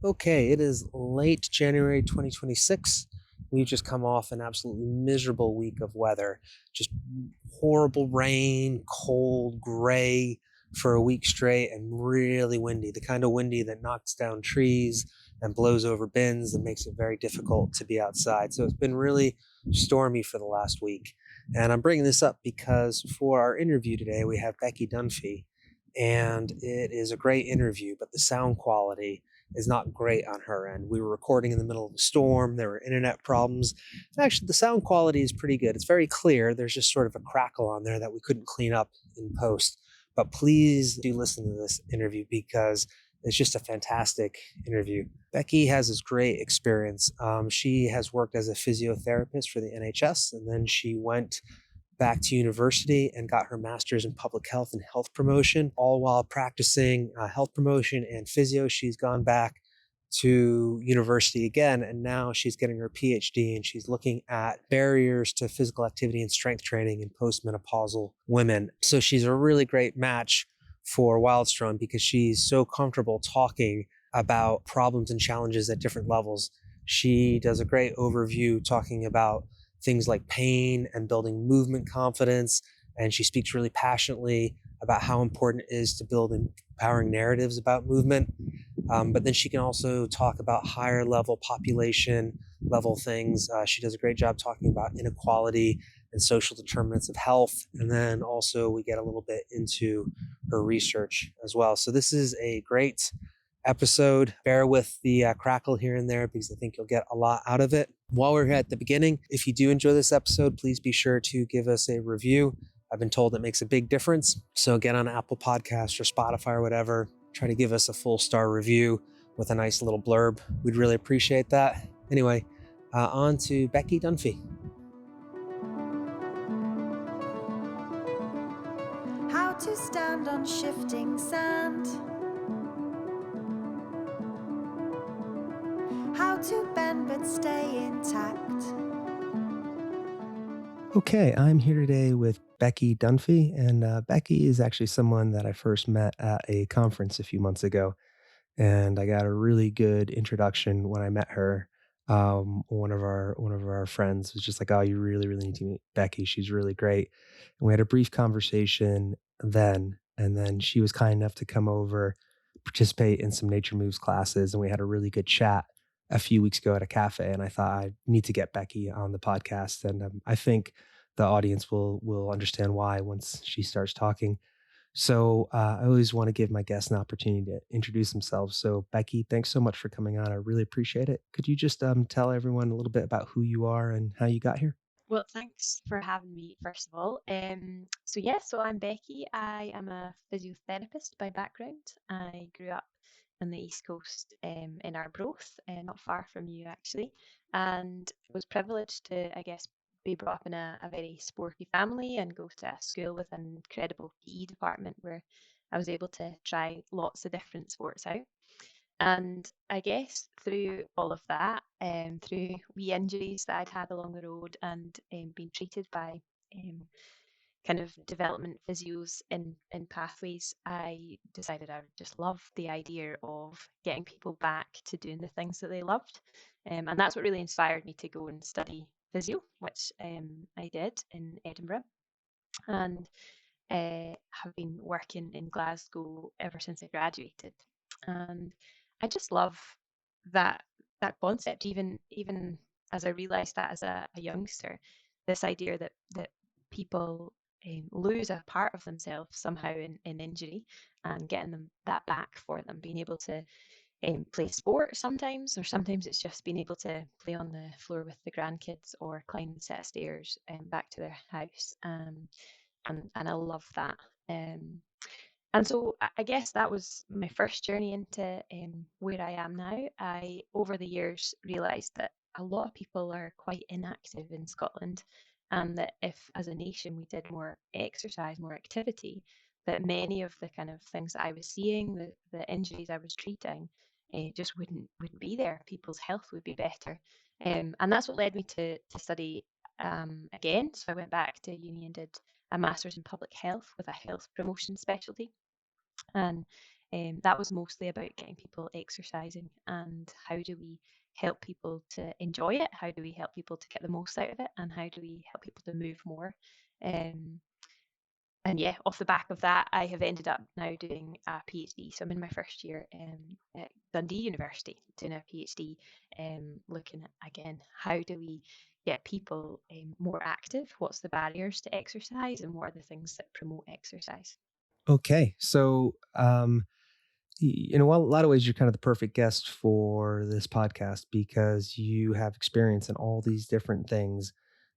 Okay, it is late January 2026. We've just come off an absolutely miserable week of weather. Just horrible rain, cold, gray for a week straight, and really windy. The kind of windy that knocks down trees and blows over bins and makes it very difficult to be outside. So it's been really stormy for the last week. And I'm bringing this up because for our interview today, we have Becky Dunphy, and it is a great interview, but the sound quality is not great on her end. We were recording in the middle of a storm. There were internet problems. Actually, the sound quality is pretty good. It's very clear. There's just sort of a crackle on there that we couldn't clean up in post. But please do listen to this interview because it's just a fantastic interview. Becky has this great experience. She has worked as a physiotherapist for the NHS, and then she went back to university and got her master's in public health and health promotion, all while practicing health promotion and physio. She's gone back to university again, and now she's getting her PhD, and she's looking at barriers to physical activity and strength training in postmenopausal women. So she's a really great match for Wildstrom because she's so comfortable talking about problems and challenges at different levels. She does a great overview talking about things like pain and building movement confidence. And she speaks really passionately about how important it is to build empowering narratives about movement. But then she can also talk about higher level population level things. She does a great job talking about inequality and social determinants of health. And then also we get a little bit into her research as well. So this is a great episode. Bear with the crackle here and there because I think you'll get a lot out of it. While we're here at the beginning, if you do enjoy this episode, please be sure to give us a review. I've been told it makes a big difference. So get on Apple Podcasts or Spotify or whatever. Try to give us a full star review with a nice little blurb. We'd really appreciate that. Anyway, on to Becky Dunphy. How to stand on shifting sand. How to bend but stay intact. Okay, I'm here today with Becky Dunphy, and Becky is actually someone that I first met at a conference a few months ago, and I got a really good introduction when I met her. One of our friends was just like, "Oh, you really need to meet Becky. She's really great." And we had a brief conversation then, and then she was kind enough to come over, participate in some Nature Moves classes, and we had a really good chat a few weeks ago at a cafe. And I thought I need to get Becky on the podcast, and I think the audience will understand why once she starts talking. So I always want to give my guests an opportunity to introduce themselves. So Becky, thanks so much for coming on. I really appreciate it. Could you just tell everyone a little bit about who you are and how you got here? Well, thanks for having me, first of all. So I'm Becky. I am a physiotherapist by background. I grew up on the East Coast in Arbroath, not far from you actually, and was privileged to, I guess, be brought up in a very sporty family and go to a school with an incredible PE department where I was able to try lots of different sports out. And I guess through all of that, through wee injuries that I'd had along the road and being treated by um, kind of development physios in pathways, I decided I would just love the idea of getting people back to doing the things that they loved. And that's what really inspired me to go and study physio, which I did in Edinburgh. And have been working in Glasgow ever since I graduated. And I just love that concept, even as I realised that as a youngster, this idea that people lose a part of themselves somehow in injury and getting them that back for them, being able to play sport sometimes, or sometimes it's just being able to play on the floor with the grandkids or climb the set of stairs back to their house. And I love that. And so I guess that was my first journey into where I am now. I, over the years, realised that a lot of people are quite inactive in Scotland, and that if, as a nation, we did more exercise, more activity, that many of the kind of things that I was seeing, the injuries I was treating, just wouldn't be there. People's health would be better, and that's what led me to study again. So I went back to uni and did a master's in public health with a health promotion specialty. And that was mostly about getting people exercising and how do we help people to enjoy it? How do we help people to get the most out of it? And how do we help people to move more? Um, and yeah, off the back of that, I have ended up now doing a PhD. So I'm in my first year at Dundee University doing a PhD, looking at again how do we get people more active? What's the barriers to exercise, and what are the things that promote exercise? Okay. So, in a lot of ways, you're kind of the perfect guest for this podcast because you have experience in all these different things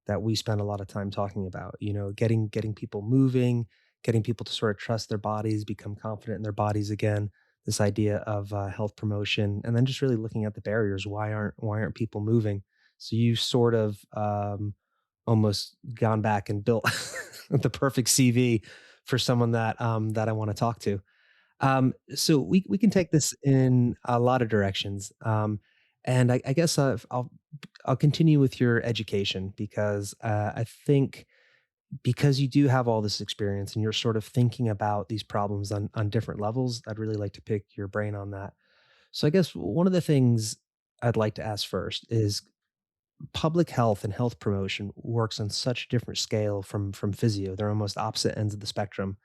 that we spend a lot of time talking about. Getting people moving, getting people to sort of trust their bodies, become confident in their bodies again. This idea of health promotion, and then just really looking at the barriers. Why aren't people moving? So you sort of almost gone back and built the perfect CV for someone that I want to talk to. So we can take this in a lot of directions. And I guess I'll continue with your education because I think because you do have all this experience and you're sort of thinking about these problems on different levels, I'd really like to pick your brain on that. So I guess one of the things I'd like to ask first is public health and health promotion works on such a different scale from physio. They're almost opposite ends of the spectrum.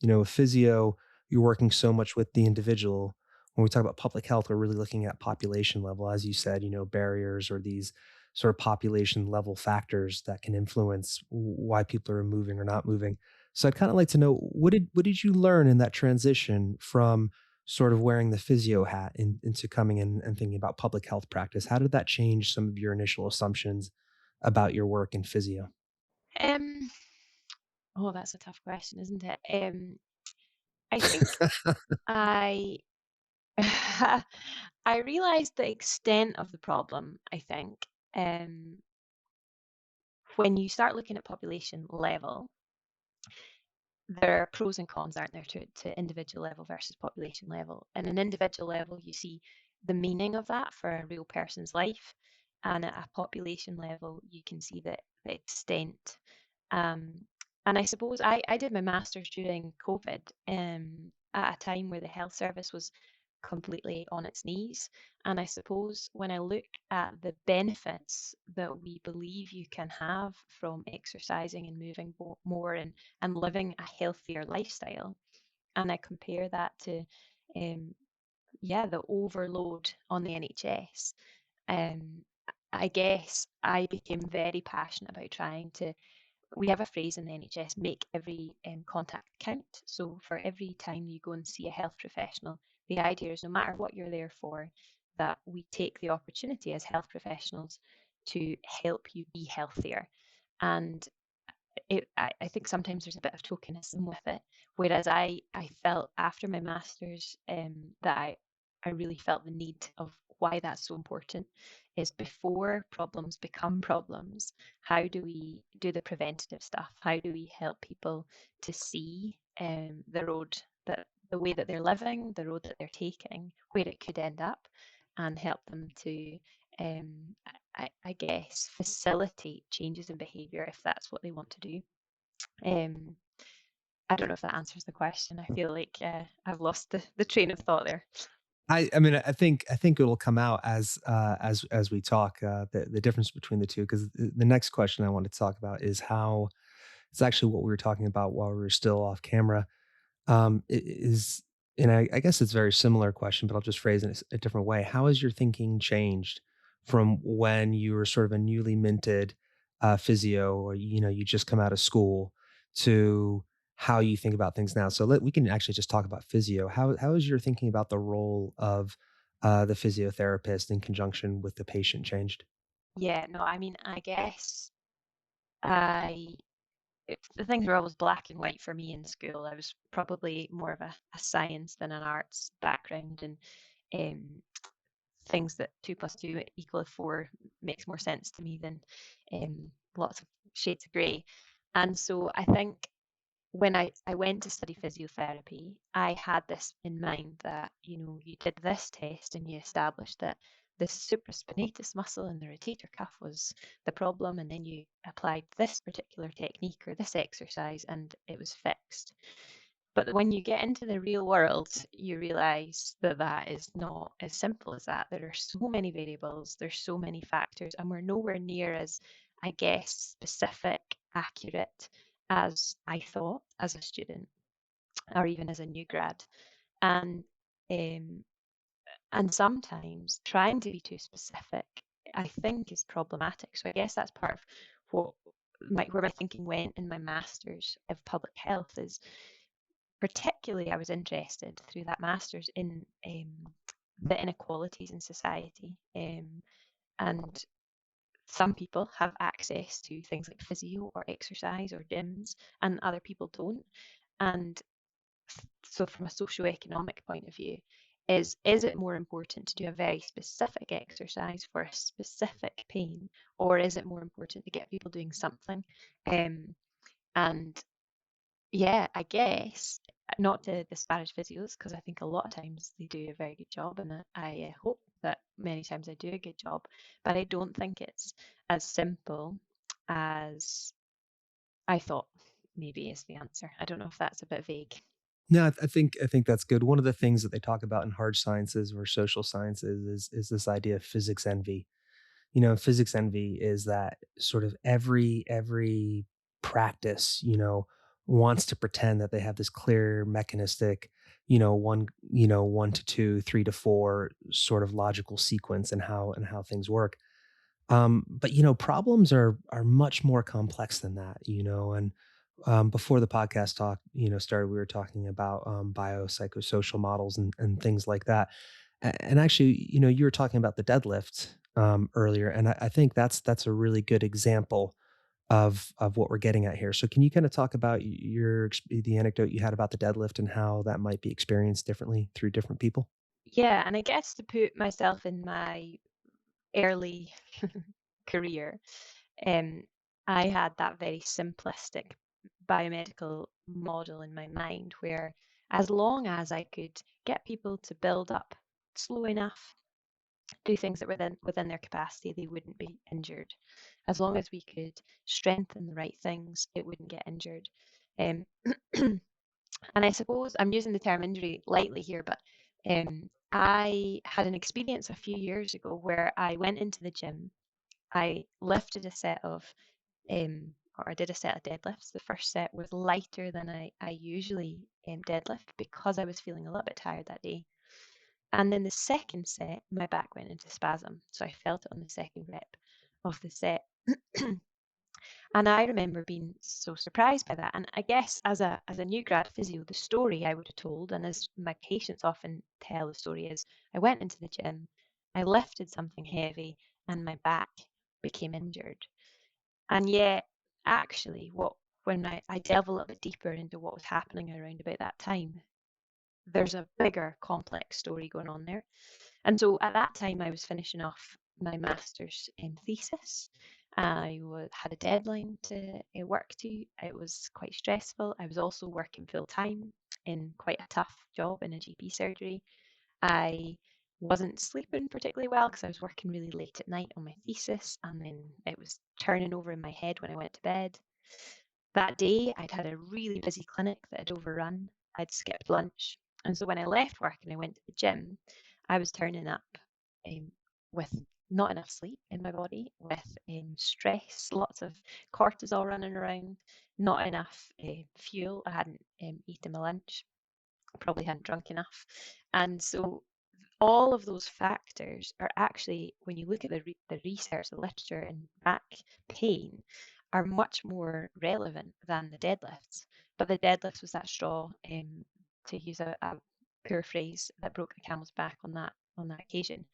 With physio, you're working so much with the individual. When we talk about public health, we're really looking at population level, as you said, barriers or these sort of population level factors that can influence why people are moving or not moving. So I'd kind of like to know what did you learn in that transition from sort of wearing the physio hat into coming in and thinking about public health practice? How did that change some of your initial assumptions about your work in physio? Um, oh, that's a tough question, isn't it? I think I I realized the extent of the problem, I think, when you start looking at population level, there are pros and cons, aren't there, to individual level versus population level. And an individual level, you see the meaning of that for a real person's life. And at a population level, you can see the extent. Um, and I suppose I did my master's during COVID at a time where the health service was completely on its knees. And I suppose when I look at the benefits that we believe you can have from exercising and moving more and living a healthier lifestyle, and I compare that to, um, yeah, the overload on the NHS, um, I guess I became very passionate about trying to, we have a phrase in the NHS, make every contact count. So for every time you go and see a health professional, the idea is no matter what you're there for, that we take the opportunity as health professionals to help you be healthier. And I think sometimes there's a bit of tokenism with it. Whereas I felt after my master's that I really felt the need of why that's so important is before problems become problems, how do we do the preventative stuff? How do we help people to see the road that the way that they're living, the road that they're taking, where it could end up, and help them to um, I guess, facilitate changes in behaviour if that's what they want to do. Um, I don't know if that answers the question. I feel like I've lost the train of thought there. I mean, I think it'll come out as we talk, the difference between the two, because the next question I want to talk about is how it's actually what we were talking about while we were still off camera. Is and I guess it's a very similar question, but I'll just phrase it a different way. How has your thinking changed from when you were sort of a newly minted physio, or you just come out of school, to how you think about things now? So we can actually just talk about physio. How is your thinking about the role of the physiotherapist in conjunction with the patient changed? Yeah, no, I mean, I guess I the things were always black and white for me in school. I was probably more of a science than an arts background, and um, things that two plus two equal four makes more sense to me than lots of shades of grey. And so I think when I went to study physiotherapy, I had this in mind that, you did this test and you established that the supraspinatus muscle in the rotator cuff was the problem, and then you applied this particular technique or this exercise and it was fixed. But when you get into the real world, you realize that that is not as simple as that. There are so many variables, there's so many factors, and we're nowhere near as, I guess, specific, accurate as I thought as a student or even as a new grad. And um, and sometimes trying to be too specific, I think, is problematic. So I guess that's part of what where my thinking went in my master's of public health is particularly I was interested through that master's in the inequalities in society. And some people have access to things like physio or exercise or gyms, and other people don't. And so, from a socioeconomic point of view, is it more important to do a very specific exercise for a specific pain, or is it more important to get people doing something? And yeah, I guess not to disparage physios because I think a lot of times they do a very good job, and I hope that many times I do a good job, but I don't think it's as simple as I thought. Maybe is the answer. I don't know if that's a bit vague. No, I think that's good. One of the things that they talk about in hard sciences or social sciences is this idea of physics envy. Physics envy is that sort of every practice, wants to pretend that they have this clear mechanistic, one to two, three to four sort of logical sequence and how things work. But problems are much more complex than that, and before the podcast talk, started, we were talking about biopsychosocial models and things like that. And actually, you were talking about the deadlift earlier, and I think that's a really good example of what we're getting at here. So, can you kind of talk about the anecdote you had about the deadlift and how that might be experienced differently through different people? Yeah, and I guess to put myself in my early career, um, I had that very simplistic biomedical model in my mind where as long as I could get people to build up slow enough, do things that were within their capacity, they wouldn't be injured. As long as we could strengthen the right things, it wouldn't get injured. Um, and I suppose I'm using the term injury lightly here, but I had an experience a few years ago where I went into the gym. I lifted a set of, or I did a set of deadlifts. The first set was lighter than I usually deadlift because I was feeling a little bit tired that day. And then the second set, my back went into spasm. So I felt it on the second rep of the set. And I remember being so surprised by that. And I guess as a new grad physio, the story I would have told, and as my patients often tell the story, is I went into the gym, I lifted something heavy, and my back became injured. And yet, actually, when I delve a little bit deeper into what was happening around about that time, there's a bigger, complex story going on there. And so at that time, I was finishing off my master's thesis. Had a deadline to work to. It was quite stressful. I was also working full time in quite a tough job in a GP surgery. I wasn't sleeping particularly well because I was working really late at night on my thesis, and then it was turning over in my head when I went to bed. That day, I'd had a really busy clinic that had overrun. I'd skipped lunch. And so when I left work and I went to the gym, I was turning up um, with not enough sleep in my body, with stress, lots of cortisol running around, not enough fuel. I hadn't eaten my lunch, probably hadn't drunk enough. And so all of those factors are actually, when you look at the research, the literature in back pain, are much more relevant than the deadlifts. But the deadlifts was that straw, to use a poor phrase, that broke the camel's back on that occasion.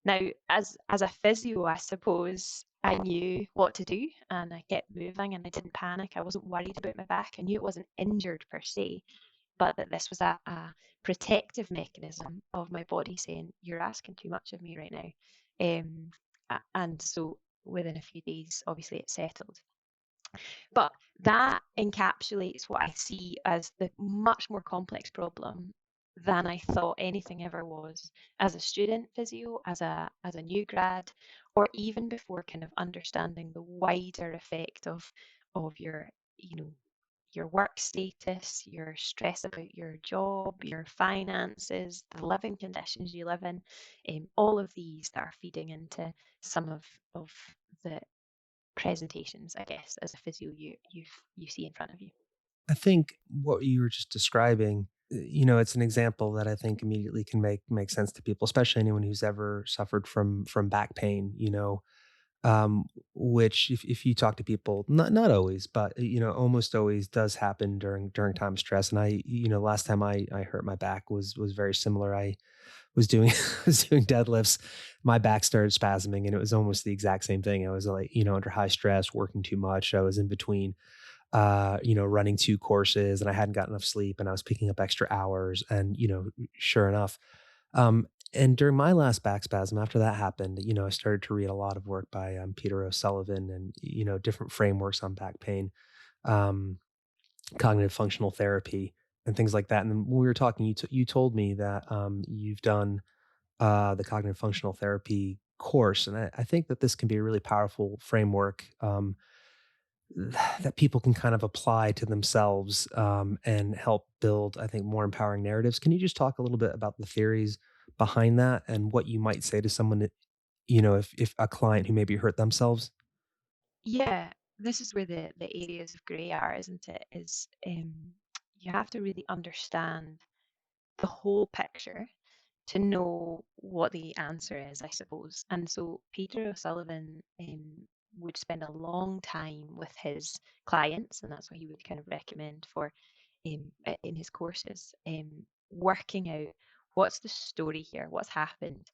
Now, as a physio, I suppose I knew what to do and I kept moving and I didn't panic. I wasn't worried about my back. I knew it wasn't injured per se, but that this was a protective mechanism of my body saying, you're asking too much of me right now. And so within a few days, obviously it settled. But that encapsulates what I see as the much more complex problem than I thought anything ever was as a student physio, as a new grad, or even before kind of understanding the wider effect of your, your work status, your stress about your job, your finances, the living conditions you live in, all of these that are feeding into some of the presentations, I guess, as a physio you see in front of you. I think what you were just describing, it's an example that I think immediately can make sense to people, especially anyone who's ever suffered from back pain. Um, which if you talk to people, not always, but almost always does happen during time of stress. And last time I hurt my back was very similar. I was doing was doing deadlifts, my back started spasming, and it was almost the exact same thing. I was like, under high stress, working too much. I was in between running 2 courses, and I hadn't got enough sleep, and I was picking up extra hours, and, sure enough, and during my last back spasm, after that happened, I started to read a lot of work by, Peter O'Sullivan and, different frameworks on back pain, um, cognitive functional therapy, and things like that. And then when we were talking, you told me that, you've done, the cognitive functional therapy course, and I think that this can be a really powerful framework, that people can kind of apply to themselves, and help build, I think, more empowering narratives. Can you just talk a little bit about the theories behind that and what you might say to someone that, if a client who maybe hurt themselves? Yeah, this is where the areas of grey are, isn't it? Is you have to really understand the whole picture to know what the answer is, I suppose. And so Peter O'Sullivan would spend a long time with his clients, and that's what he would kind of recommend for in his courses, working out what's the story here, what's happened,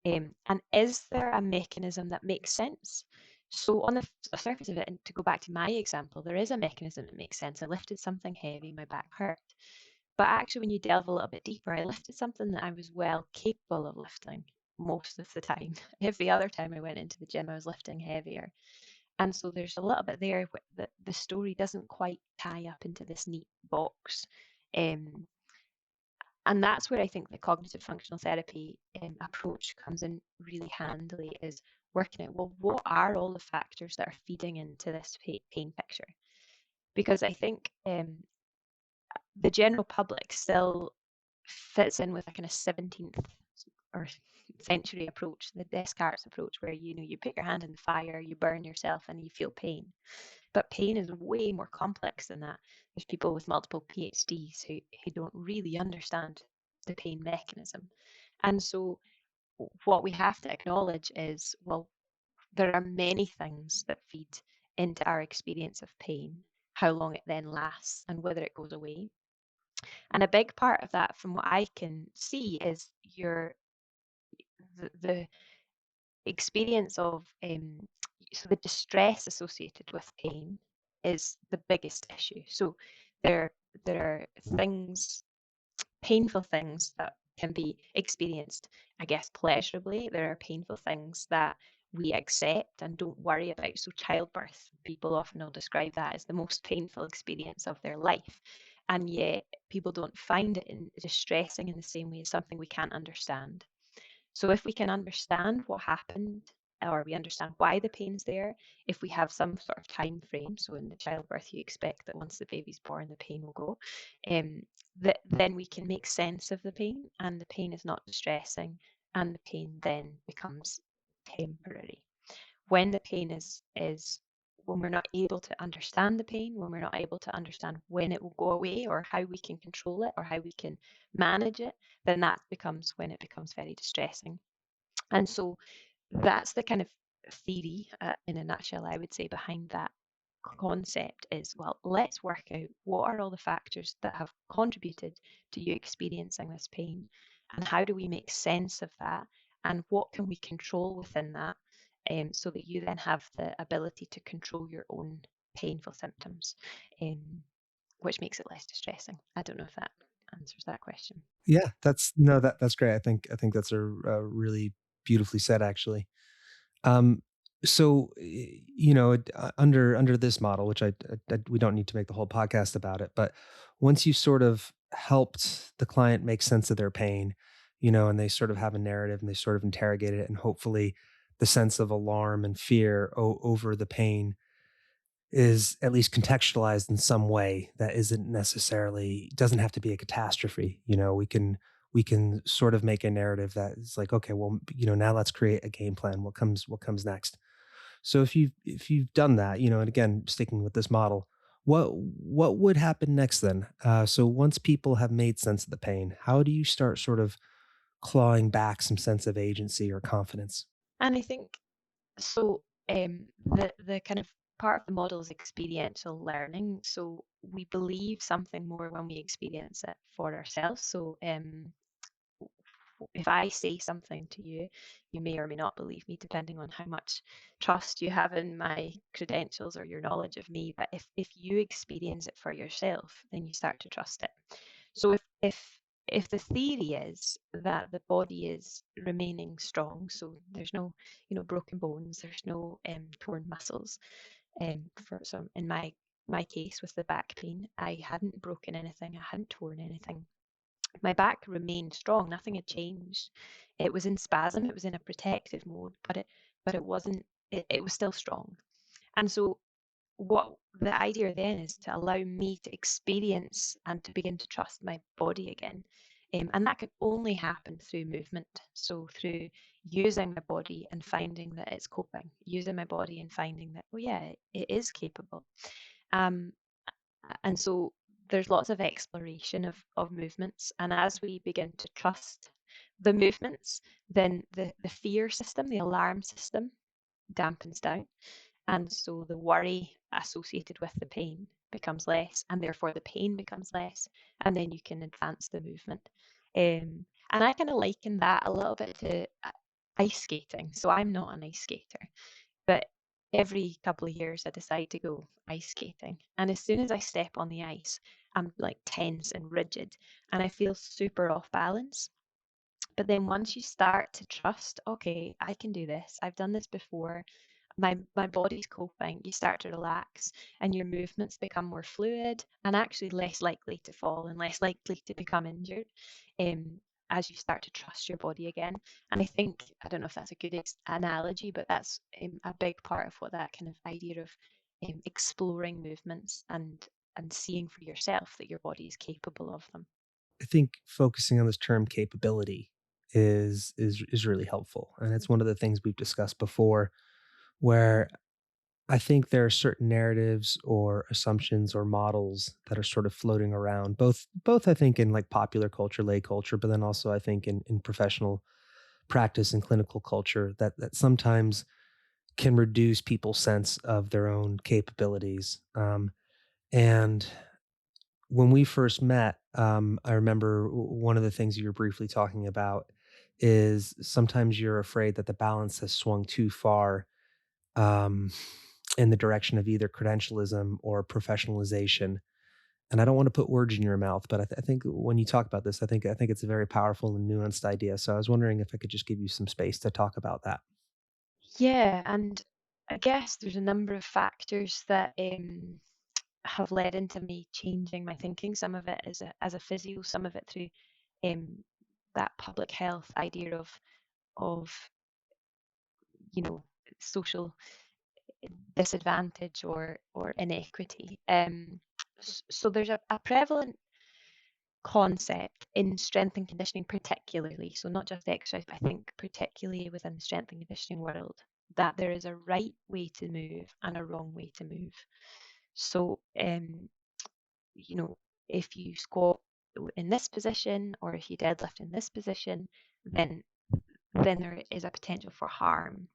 and is there a mechanism that makes sense? So on the surface of it, and to go back to my example, there is a mechanism that makes sense. I lifted something heavy, my back hurt. But actually, when you delve a little bit deeper, I lifted something that I was well capable of lifting most of the time. Every other time I went into the gym, I was lifting heavier. And so there's a little bit there that the story doesn't quite tie up into this neat box. Um, and that's where I think the cognitive functional therapy approach comes in really handily, is working out, well, what are all the factors that are feeding into this pain picture? Because I think the general public still fits in with a kind of 17th or century approach, the Descartes approach, where you put your hand in the fire, you burn yourself, and you feel pain. But pain is way more complex than that. There's people with multiple PhDs who don't really understand the pain mechanism. And so what we have to acknowledge is, well, there are many things that feed into our experience of pain, how long it then lasts, and whether it goes away. And a big part of that, from what I can see, is the experience of so the distress associated with pain is the biggest issue. So there there are things, painful things that can be experienced, I guess, pleasurably. There are painful things that we accept and don't worry about. So childbirth, people often will describe that as the most painful experience of their life. And yet people don't find it distressing in the same way as something we can't understand. So if we can understand what happened, or we understand why the pain's there, if we have some sort of time frame, so in the childbirth you expect that once the baby's born the pain will go, um, then we can make sense of the pain, and the pain is not distressing, and the pain then becomes temporary. When the pain is when we're not able to understand the pain, when we're not able to understand when it will go away or how we can control it or how we can manage it, then that becomes when it becomes very distressing. And so that's the kind of theory, in a nutshell, I would say, behind that concept is, well, let's work out what are all the factors that have contributed to you experiencing this pain, and how do we make sense of that, and what can we control within that, so that you then have the ability to control your own painful symptoms, um, which makes it less distressing. I don't know if that answers that question. Yeah, that's no, that's great. I think that's a really beautifully said, actually. Um, so, under this model, which we don't need to make the whole podcast about it, but once you sort of helped the client make sense of their pain, and they sort of have a narrative and they sort of interrogated it, and hopefully the sense of alarm and fear over the pain is at least contextualized in some way that isn't necessarily doesn't have to be a catastrophe. We can sort of make a narrative that is like, okay, well, now let's create a game plan. What comes next? So if you've done that, and again, sticking with this model, what would happen next then? So once people have made sense of the pain, how do you start sort of clawing back some sense of agency or confidence? And I think so. The kind of part of the model is experiential learning. So we believe something more when we experience it for ourselves. So if I say something to you, you may or may not believe me, depending on how much trust you have in my credentials or your knowledge of me. But if you experience it for yourself, then you start to trust it. So if the theory is that the body is remaining strong, so there's no broken bones, there's no torn muscles. For some in my case with the back pain, I hadn't broken anything, I hadn't torn anything. My back remained strong, nothing had changed. It was in spasm, it was in a protective mode, but it wasn't, it was still strong. And so what the idea then is to allow me to experience and to begin to trust my body again. And that can only happen through movement. So through using my body and finding that it's coping, using my body and finding that, oh yeah, it is capable. Um, and so there's lots of exploration of movements. And as we begin to trust the movements, then the fear system, the alarm system dampens down. And so the worry associated with the pain becomes less, and therefore the pain becomes less, and then you can advance the movement. And I kind of liken that a little bit to ice skating. So I'm not an ice skater, but every couple of years I decide to go ice skating. And as soon as I step on the ice, I'm like tense and rigid, and I feel super off balance. But then once you start to trust, okay, I can do this. I've done this before. My body's coping. You start to relax and your movements become more fluid and actually less likely to fall and less likely to become injured as you start to trust your body again. And I think, I don't know if that's a good analogy, but that's a big part of what that kind of idea of exploring movements and seeing for yourself that your body is capable of them. I think focusing on this term capability is really helpful, and it's one of the things we've discussed before, where I think there are certain narratives or assumptions or models that are sort of floating around, both I think in like popular culture, lay culture, but then also I think in professional practice and clinical culture that sometimes can reduce people's sense of their own capabilities. And when we first met, I remember one of the things you were briefly talking about is sometimes you're afraid that the balance has swung too far um, in the direction of either credentialism or professionalization. And I don't want to put words in your mouth, but I think when you talk about this, I think it's a very powerful and nuanced idea. So I was wondering if I could just give you some space to talk about that. Yeah, and I guess there's a number of factors that have led into me changing my thinking. Some of it as a physio, some of it through um, that public health idea of you know social disadvantage or inequity. So there's a prevalent concept in strength and conditioning, particularly. So not just exercise, but I think particularly within the strength and conditioning world, that there is a right way to move and a wrong way to move. So you know, if you squat in this position or if you deadlift in this position, then there is a potential for harm.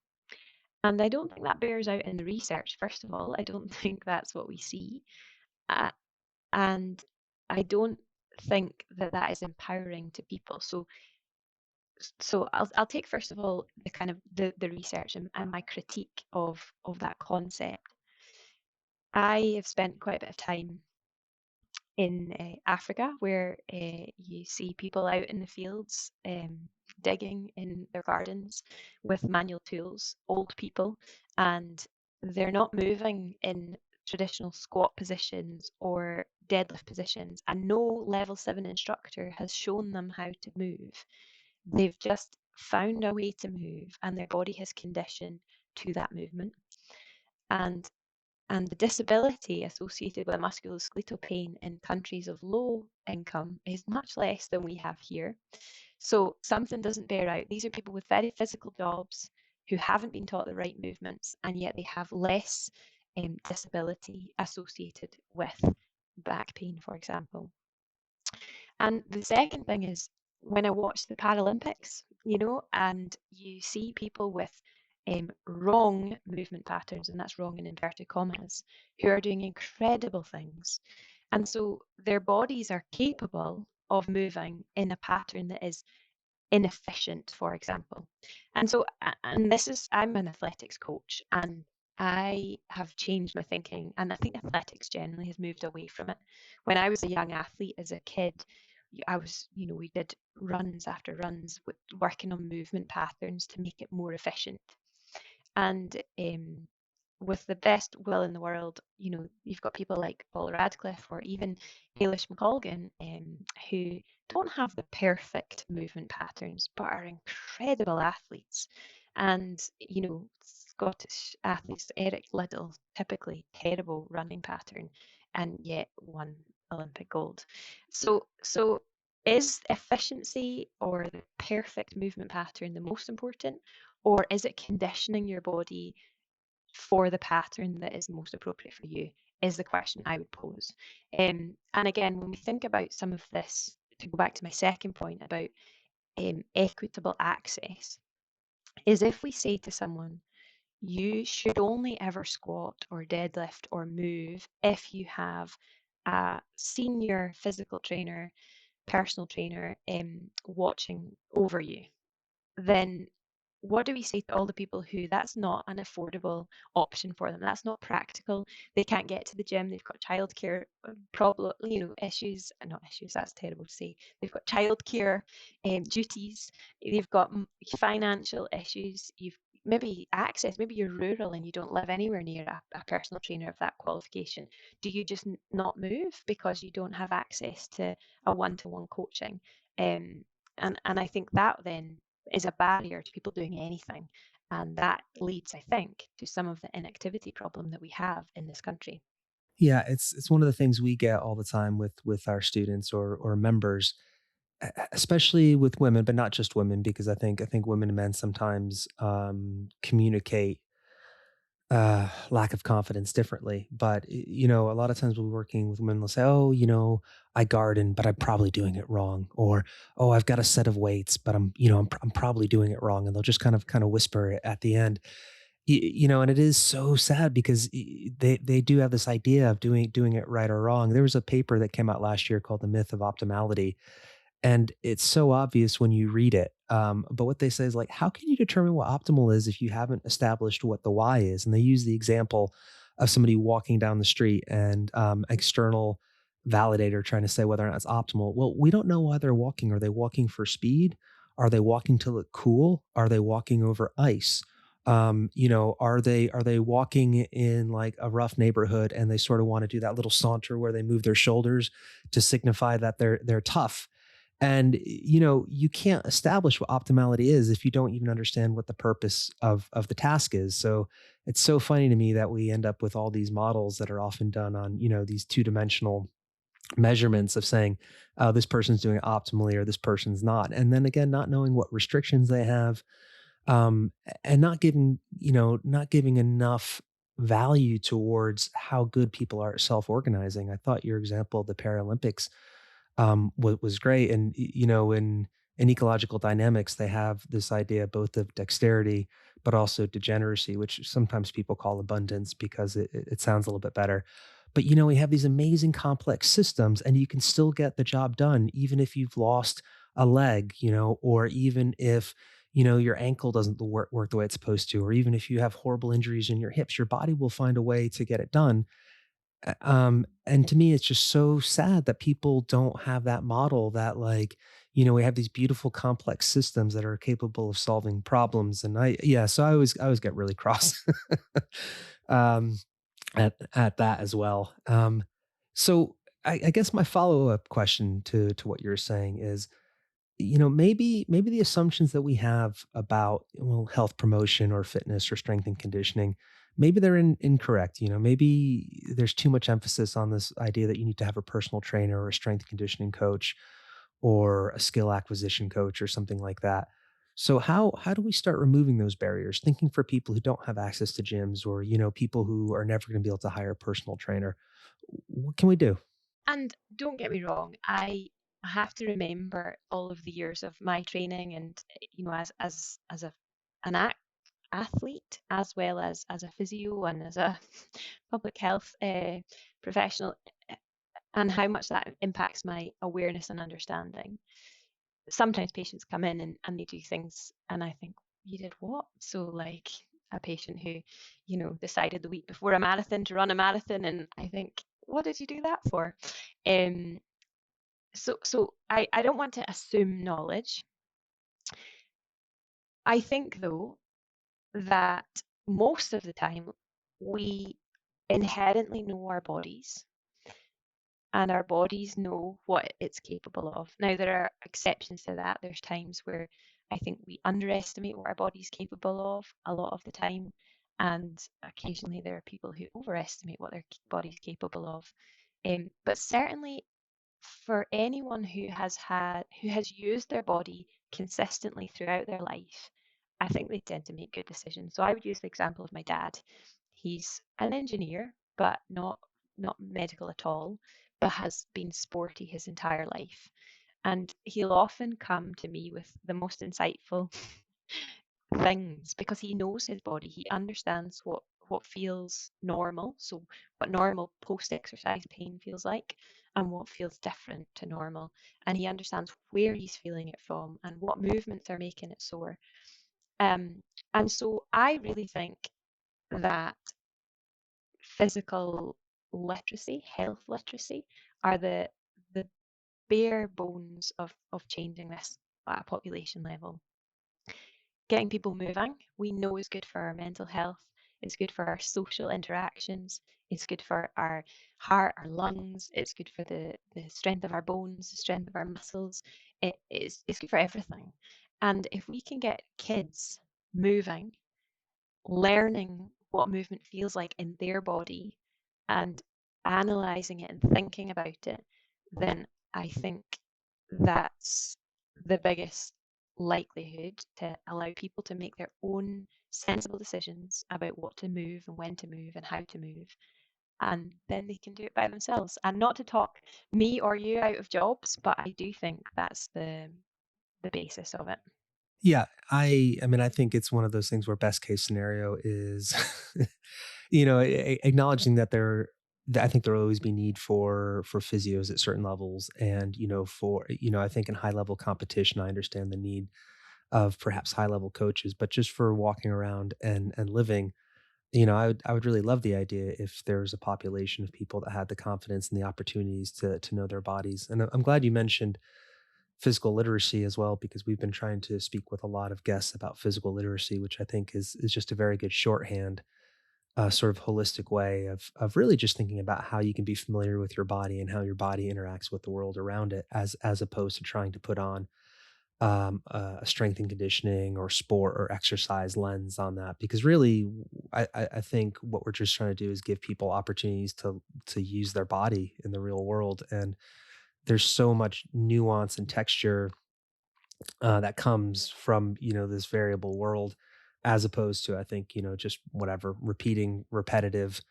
And I don't think that bears out in the research, first of all. I don't think that's what we see. Uh, and I don't think that that is empowering to people. So I'll take first of all the kind of the research and my critique of that concept. I have spent quite a bit of time in Africa, where you see people out in the fields digging in their gardens with manual tools, old people, and they're not moving in traditional squat positions or deadlift positions, and no level 7 instructor has shown them how to move. They've just found a way to move, and their body has conditioned to that movement. And And the disability associated with musculoskeletal pain in countries of low income is much less than we have here. So something doesn't bear out. These are people with very physical jobs who haven't been taught the right movements, and yet they have less disability associated with back pain, for example. And the second thing is when I watch the Paralympics, and you see people with wrong movement patterns, and that's wrong in inverted commas, who are doing incredible things. And so their bodies are capable of moving in a pattern that is inefficient, for example. And so, and this is, I'm an athletics coach, and I have changed my thinking, and I think athletics generally has moved away from it. When I was a young athlete as a kid, I was, we did runs after runs, working on movement patterns to make it more efficient. And with the best will in the world, you've got people like Paul Radcliffe or even Eilish McColgan, who don't have the perfect movement patterns, but are incredible athletes. And, Scottish athletes, Eric Liddell, typically terrible running pattern, and yet won Olympic gold. So is efficiency or the perfect movement pattern the most important, or is it conditioning your body for the pattern that is most appropriate for you? Is the question I would pose. And again, when we think about some of this, to go back to my second point about equitable access, is if we say to someone, you should only ever squat or deadlift or move if you have a senior physical trainer, personal trainer watching over you, then what do we say to all the people who that's not an affordable option for them? That's not practical. They can't get to the gym. They've got childcare problem, issues. Not issues. That's terrible to say. They've got childcare duties. They've got financial issues. You've maybe access. Maybe you're rural and you don't live anywhere near a personal trainer of that qualification. Do you just not move because you don't have access to a one-to-one coaching? And I think that then is a barrier to people doing anything. And that leads, I think, to some of the inactivity problem that we have in this country. Yeah, it's one of the things we get all the time with our students or members, especially with women, but not just women, because I think women and men sometimes communicate lack of confidence differently. But a lot of times we're working with women, they'll say, "Oh, I garden, but I'm probably doing it wrong," or "Oh, I've got a set of weights, but I'm probably doing it wrong," and they'll just kind of whisper it at the end. And it is so sad because they do have this idea of doing it right or wrong. There was a paper that came out last year called "The Myth of Optimality," and it's so obvious when you read it. But what they say is like, how can you determine what optimal is if you haven't established what the why is? And they use the example of somebody walking down the street and external validator trying to say whether or not it's optimal. Well, we don't know why they're walking. Are they walking for speed? Are they walking to look cool? Are they walking over ice? Are they walking in like a rough neighborhood and they sort of want to do that little saunter where they move their shoulders to signify that they're tough? And you can't establish what optimality is if you don't even understand what the purpose of the task is. So it's so funny to me that we end up with all these models that are often done on these two-dimensional measurements of saying, oh, this person's doing it optimally or this person's not, and then again not knowing what restrictions they have, and not giving enough value towards how good people are at self-organizing. I thought your example of the Paralympics was great. And in ecological dynamics, they have this idea both of dexterity but also degeneracy, which sometimes people call abundance because it sounds a little bit better. But we have these amazing complex systems, and you can still get the job done even if you've lost a leg, or even if your ankle doesn't work the way it's supposed to, or even if you have horrible injuries in your hips, your body will find a way to get it done. And to me, it's just so sad that people don't have that model that like, we have these beautiful complex systems that are capable of solving problems. And yeah, so I always get really cross um, at that as well. So I guess my follow-up question to what you're saying is, maybe the assumptions that we have about, well, health promotion or fitness or strength and conditioning, maybe they're incorrect. Maybe there's too much emphasis on this idea that you need to have a personal trainer or a strength and conditioning coach or a skill acquisition coach or something like that. So how do we start removing those barriers? Thinking for people who don't have access to gyms, or people who are never going to be able to hire a personal trainer. What can we do? And don't get me wrong, I have to remember all of the years of my training and as an athlete as well as a physio and as a public health professional, and how much that impacts my awareness and understanding. Sometimes patients come in and they do things and I think, you did what? So like a patient who, decided the week before a marathon to run a marathon, and I think, what did you do that for? Um, so I don't want to assume knowledge. I think though that most of the time we inherently know our bodies and our bodies know what it's capable of. Now, there are exceptions to that. There's times where I think we underestimate what our body's capable of a lot of the time, and occasionally there are people who overestimate what their body's capable of. But certainly for anyone who has used their body consistently throughout their life, I think they tend to make good decisions. So I would use the example of my dad. He's an engineer, but not medical at all, but has been sporty his entire life. And he'll often come to me with the most insightful things because he knows his body. He understands what feels normal, so what normal post-exercise pain feels like, and what feels different to normal. And he understands where he's feeling it from and what movements are making it sore. Um, and so I really think that physical literacy, health literacy, are the bare bones of changing this at a population level. Getting people moving, we know is good for our mental health, it's good for our social interactions, it's good for our heart, our lungs, it's good for the strength of our bones, the strength of our muscles. It's good for everything. And if we can get kids moving, learning what movement feels like in their body and analyzing it and thinking about it, then I think that's the biggest likelihood to allow people to make their own sensible decisions about what to move and when to move and how to move. And then they can do it by themselves. And not to talk me or you out of jobs, but I do think that's the basis of it. Yeah, I mean, I think it's one of those things where best case scenario is, acknowledging that I think there'll always be need for physios at certain levels, and I think in high level competition, I understand the need of perhaps high level coaches, but just for walking around and living, I would really love the idea if there's a population of people that had the confidence and the opportunities to know their bodies. And I'm glad you mentioned physical literacy as well, because we've been trying to speak with a lot of guests about physical literacy, which I think is just a very good shorthand, sort of holistic way of really just thinking about how you can be familiar with your body and how your body interacts with the world around it, as opposed to trying to put on a strength and conditioning or sport or exercise lens on that. Because really, I think what we're just trying to do is give people opportunities to use their body in the real world, and there's so much nuance and texture that comes from this variable world, as opposed to, I think, just whatever, repeating repetitive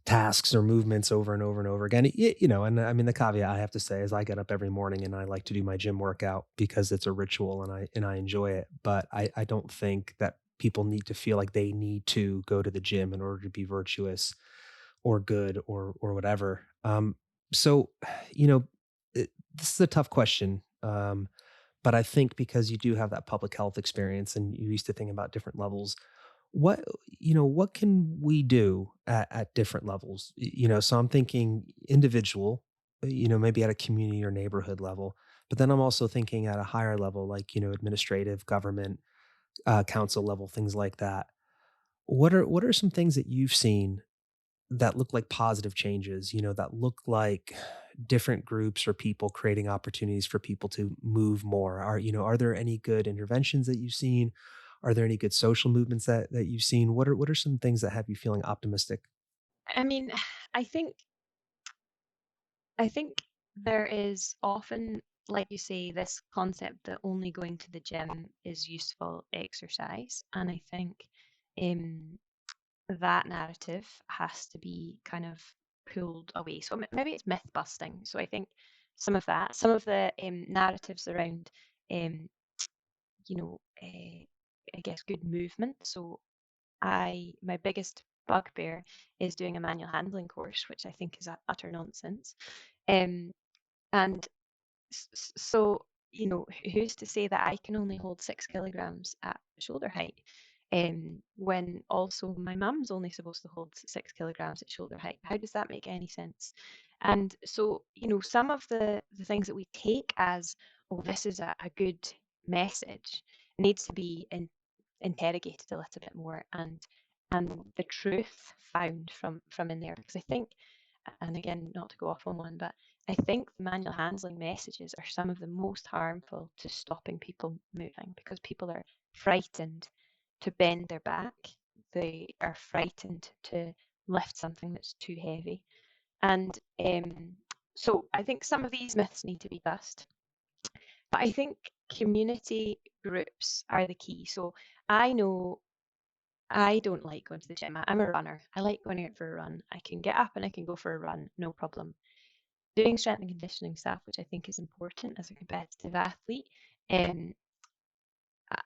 tasks or movements over and over and over again. And I mean, the caveat I have to say is I get up every morning and I like to do my gym workout because it's a ritual and I enjoy it. But I don't think that people need to feel like they need to go to the gym in order to be virtuous or good or whatever. So, you know, this is a tough question. But I think because you do have that public health experience and you used to think about different levels, what what can we do at different levels? So I'm thinking individual, maybe at a community or neighborhood level, but then I'm also thinking at a higher level, like administrative, government, council level, things like that. What are some things that you've seen that look like positive changes, that look like different groups or people creating opportunities for people to move more? Are there any good interventions that you've seen? Are there any good social movements that you've seen? What are some things that have you feeling optimistic? I mean, I think I think there is often, like you say, this concept that only going to the gym is useful exercise. And I think um, that narrative has to be kind of pulled away. So maybe it's myth busting. So I think some of the narratives around, um, I guess good movement. So my biggest bugbear is doing a manual handling course, which I think is utter nonsense. Um, and so, who's to say that I can only hold 6 kilograms at shoulder height? When also my mum's only supposed to hold 6 kilograms at shoulder height. How does that make any sense? And so, some of the things that we take as, oh, this is a good message needs to be interrogated a little bit more and the truth found from in there. Because I think, and again, not to go off on one, but I think the manual handling messages are some of the most harmful to stopping people moving because people are frightened to bend their back. They are frightened to lift something that's too heavy. And so I think some of these myths need to be bust. But I think community groups are the key. So I know I don't like going to the gym. I'm a runner. I like going out for a run. I can get up and I can go for a run, no problem. Doing strength and conditioning stuff, which I think is important as a competitive athlete, um,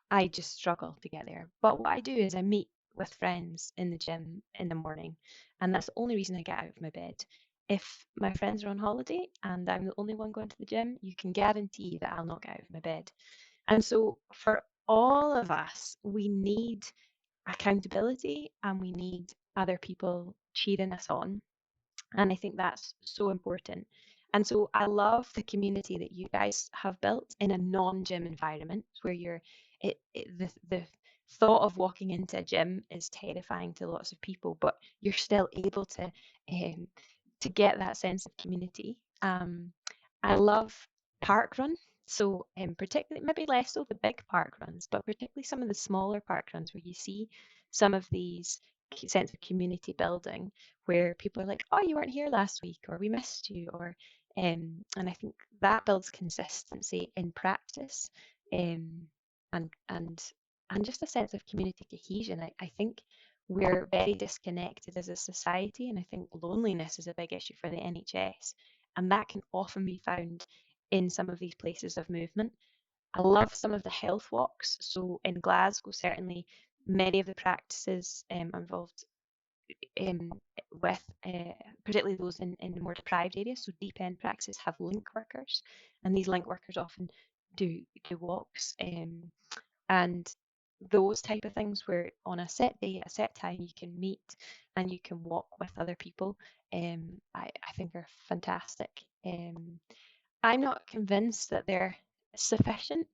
I just struggle to get there. But what I do is I meet with friends in the gym in the morning, and that's the only reason I get out of my bed. If my friends are on holiday and I'm the only one going to the gym, you can guarantee that I'll not get out of my bed. And so for all of us, we need accountability and we need other people cheering us on. And I think that's so important. And so I love the community that you guys have built in a non-gym environment where the thought of walking into a gym is terrifying to lots of people, but you're still able um, to get that sense of community. I love park run. So particularly maybe less so the big park runs, but particularly some of the smaller park runs where you see some of these sense of community building where people are like, "Oh, you weren't here last week," or "We missed you," or and I think that builds consistency in practice, um, and and just a sense of community cohesion. I think we're very disconnected as a society, and I think loneliness is a big issue for the NHS, and that can often be found in some of these places of movement. I love some of the health walks. So in Glasgow, certainly many of the practices involved um, with particularly those in the more deprived areas. So deep end practices have link workers, and these link workers often do walks and those type of things where on a set day, a set time, you can meet and you can walk with other people. I think are fantastic. I'm not convinced that they're sufficient.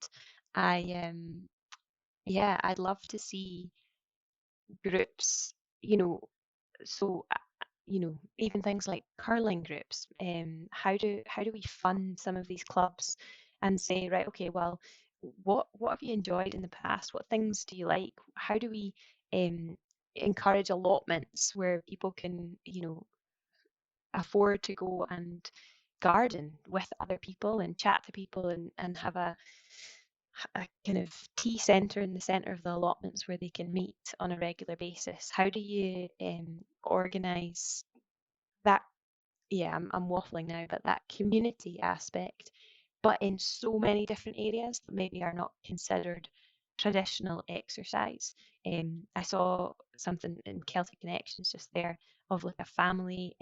I yeah, I'd love to see groups, you know, so even things like curling groups. How do we fund some of these clubs and say, right, okay, well, what have you enjoyed in the past? What things do you like? How do we encourage allotments where people can, afford to go and garden with other people and chat to people and have a kind of tea centre in the centre of the allotments where they can meet on a regular basis? How do you organise that? Yeah, I'm waffling now, but that community aspect, but in so many different areas that maybe are not considered traditional exercise. I saw something in Celtic Connections just there of like a family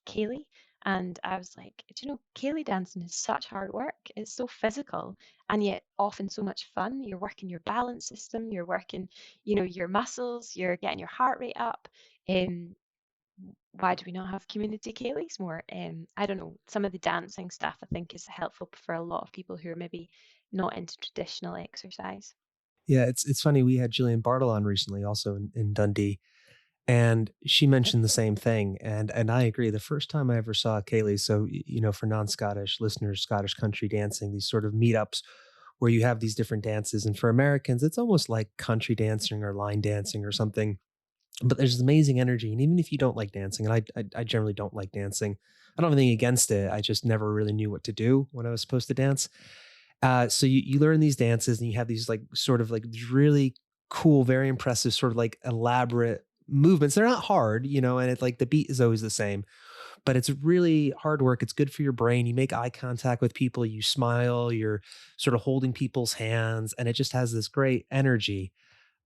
Ceilidh, and I was like, do you know, Ceilidh dancing is such hard work. It's so physical and yet often so much fun. You're working your balance system, you're working, your muscles, you're getting your heart rate up. Um, why do we not have community Kayleys more? I don't know. Some of the dancing stuff I think is helpful for a lot of people who are maybe not into traditional exercise. Yeah, it's funny. We had Jillian Bartle on recently, also in Dundee, and she mentioned the same thing. And I agree. The first time I ever saw Kaylee, so for non-Scottish listeners, Scottish country dancing, these sort of meetups where you have these different dances. And for Americans, it's almost like country dancing or line dancing or something. But there's amazing energy. And even if you don't like dancing, and I generally don't like dancing, I don't have anything against it. I just never really knew what to do when I was supposed to dance. So you learn these dances and you have these like sort of like these really cool, very impressive, sort of like elaborate movements. They're not hard, and it's like the beat is always the same, but it's really hard work. It's good for your brain. You make eye contact with people, you smile, you're sort of holding people's hands, and it just has this great energy.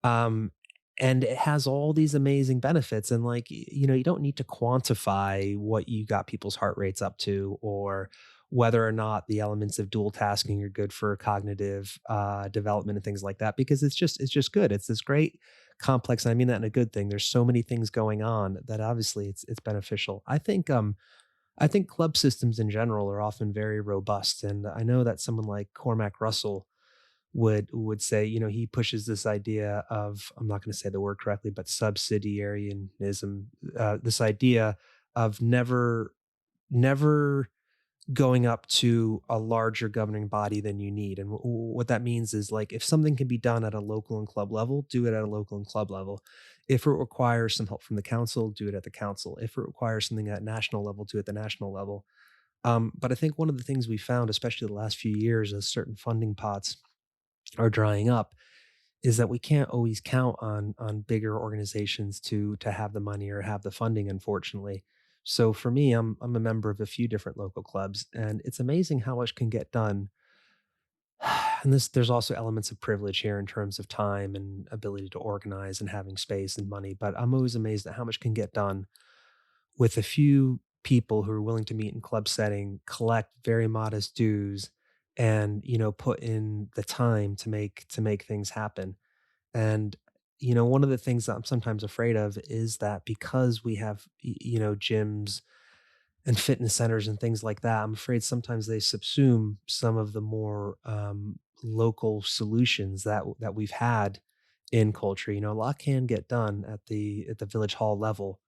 Um, and it has all these amazing benefits. And like, you don't need to quantify what you got people's heart rates up to, or whether or not the elements of dual tasking are good for cognitive development and things like that, because it's just good. It's this great complex, and I mean that in a good thing. There's so many things going on that obviously it's beneficial. I think club systems in general are often very robust, and I know that someone like Cormac Russell would say, he pushes this idea of, I'm not going to say the word correctly, but subsidiarianism, this idea of never going up to a larger governing body than you need. And what that means is, like, if something can be done at a local and club level, do it at a local and club level. If it requires some help from the council, do it at the council. If it requires something at national level, do it at the national level. But I think one of the things we found, especially the last few years, as certain funding pots are drying up, is that we can't always count on bigger organizations to have the money or have the funding, unfortunately. So for me, I'm a member of a few different local clubs, and it's amazing how much can get done. And there's also elements of privilege here in terms of time and ability to organize and having space and money, but I'm always amazed at how much can get done with a few people who are willing to meet in club setting, collect very modest dues, and put in the time to make things happen. And one of the things that I'm sometimes afraid of is that because we have gyms and fitness centers and things like that, I'm afraid sometimes they subsume some of the more local solutions that we've had in culture. A lot can get done at the village hall level,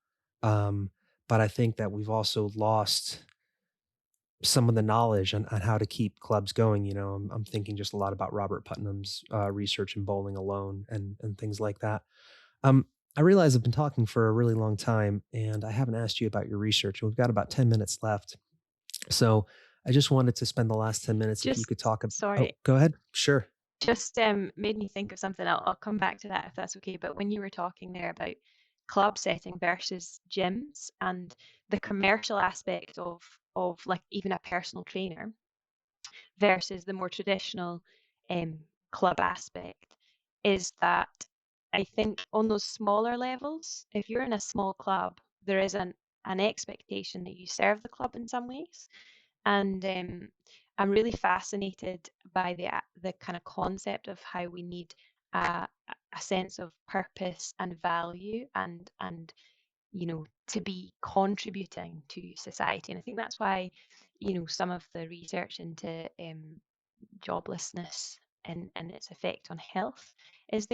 um, but I think that we've also lost some of the knowledge on how to keep clubs going. I'm thinking just a lot about Robert Putnam's research in bowling alone and things like that. Um, I realize I've been talking for a really long time, and I haven't asked you about your research. We've got about 10 minutes left. So I just wanted to spend the last 10 minutes, if you Just could talk. Oh, sorry, go ahead. Sure. just made me think of something. I'll come back to that if that's okay. But when you were talking there about club setting versus gyms and the commercial aspect of like even a personal trainer versus the more traditional um, club aspect, is that I think on those smaller levels, if you're in a small club, there is an expectation that you serve the club in some ways. And I'm really fascinated by the kind of concept of how we need a, a sense of purpose and value and to be contributing to society. And I think that's why some of the research into joblessness and its effect on health is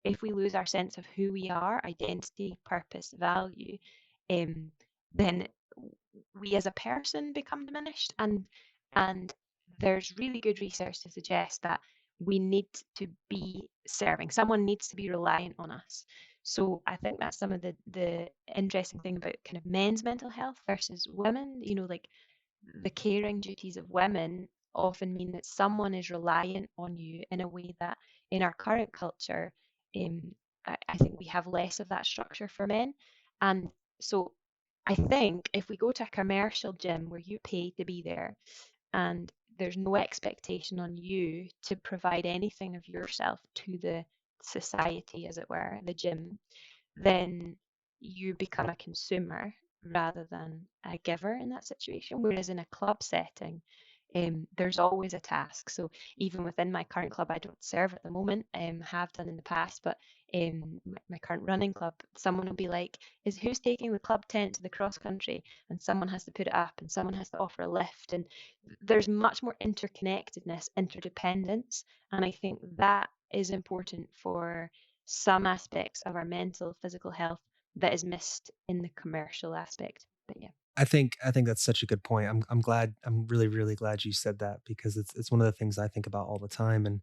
if we lose our sense of who we are, identity, purpose, value, um, then we as a person become diminished. And there's really good research to suggest that we need to be serving. Someone needs to be reliant on us. So I think that's some of the interesting thing about kind of men's mental health versus women. Like the caring duties of women often mean that someone is reliant on you in a way that in our current culture, um, I think we have less of that structure for men. And so I think if we go to a commercial gym where you pay to be there and there's no expectation on you to provide anything of yourself to the society, as it were, the gym, then you become a consumer rather than a giver in that situation. Whereas in a club setting, there's always a task. So even within my current club, I don't serve at the moment, have done in the past, but my current running club, someone will be like, "Is who's taking the club tent to the cross country?" And someone has to put it up, and someone has to offer a lift, and there's much more interconnectedness, interdependence, and I think that is important for some aspects of our mental, physical health that is missed in the commercial aspect. But yeah. I think that's such a good point. I'm really glad you said that because it's one of the things I think about all the time. And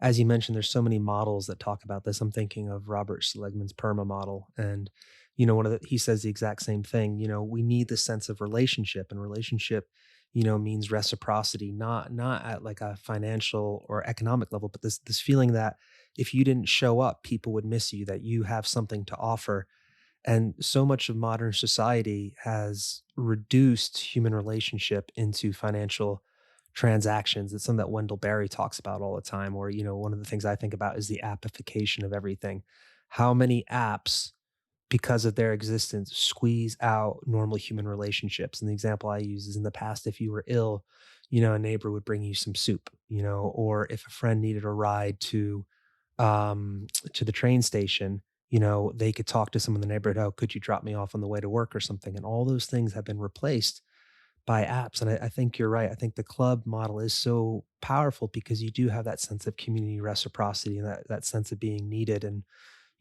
as you mentioned, there's so many models that talk about this. I'm thinking of Robert Seligman's PERMA model, and one of he says the exact same thing. We need the sense of relationship, and relationship, means reciprocity, not at like a financial or economic level, but this feeling that if you didn't show up, people would miss you, that you have something to offer. And so much of modern society has reduced human relationship into financial transactions. It's something that Wendell Berry talks about all the time. Or, one of the things I think about is the appification of everything. How many apps, because of their existence, squeeze out normal human relationships? And the example I use is, in the past, if you were ill, a neighbor would bring you some soup, or if a friend needed a ride to the train station, they could talk to someone in the neighborhood. Oh, could you drop me off on the way to work or something? And all those things have been replaced by apps. And I think you're right. I think the club model is so powerful because you do have that sense of community reciprocity and that sense of being needed. And,